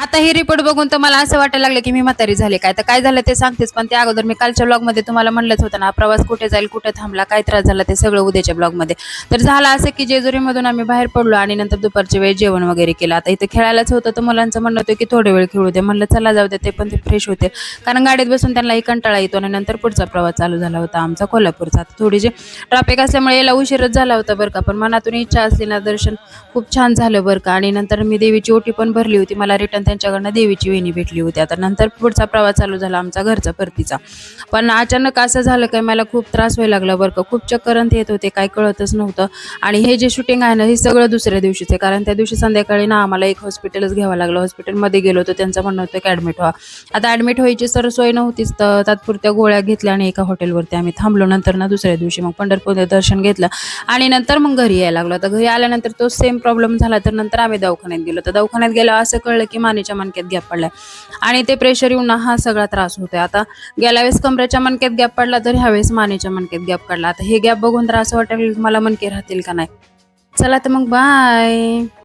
आता हे रिपोर्ट बघून तर मला असं वाटायला लागलं की मी म्हातारी झाले काय. तर काय झालं ते सांगतेच, पण त्या अगोदर मी कालच्या ब्लॉगमध्ये तुम्हाला म्हणलंच होतं ना, प्रवास कुठे जाईल, कुठे थांबला, काय त्रास झाला, ते सगळं उद्याच्या ब्लॉगमध्ये. तर झालं असं की जेजुरीमधून आम्ही बाहेर पडलो आणि नंतर दुपारच्या वेळी जेवण वगैरे केलं. आता इथे खेळायलाच होतं, तर मुलांचं म्हणणं होतं की थोडे वेळ खेळू दे. म्हणलं चला जाऊ दे, ते पण ते फ्रेश होते. कारण गाडीत बसून त्यांनाही कंटाळा येतो आणि नंतर पुढचा प्रवास चालू झाला होता आमचा कोल्हापूरचा. आता थोडी जी ट्रॅफिक असल्यामुळे याला उशीरच झाला होता बरं का, पण मनातून इच्छा असली ना, दर्शन खूप छान झालं बरं का. आणि नंतर मी देवीची ओटी पण भरली होती. मला रिटर्न त्यांच्याकडनं देवीची वेणी भेटली होती. आता नंतर पुढचा प्रवास चालू झाला आमचा घरचा परतीचा. पण अचानक असं झालं काय, मला खूप त्रास व्हायला लागला बरं का. खूप चक्करंत येत होते, काय कळतच नव्हतं. आणि हे जे शूटिंग आहे ना, हे सगळं दुसऱ्या दिवशीच आहे. कारण त्या दिवशी संध्याकाळी ना आम्हाला एक हॉस्पिटलच घ्यावं लागलं. हॉस्पिटलमध्ये गेलो होतो, त्यांचं म्हणणं होतं की ॲडमिट व्हा. आता ॲडमिट व्हायची सर सोय नव्हतीच, तर तात्पुरत्या गोळ्या घेतल्या आणि एका हॉटेलवरती आम्ही थांबलो. नंतर ना दुसऱ्या दिवशी मग पंढरपूरचं दर्शन घेतलं आणि नंतर मग घरी यायला लागलो. आता घरी आल्यानंतर तो सेम प्रॉब्लेम झाला, तर नंतर आम्ही दवाखान्यात गेलो. तर दवाखान्यात गेल्यावर असं कळलं की मानेच्या मणक्यात गॅप पडलाय आणि ते प्रेशर येऊन ना हा सगळा त्रास होतोय. आता गेल्या वेळेस कमरेच्या मणक्यात गॅप पडला, तर ह्यावेळेस मानेच्या मणक्यात गॅप पडला. आता हे गॅप बघून तर असं वाटेल मला मणके राहतील का नाही. चला तर मग बाय.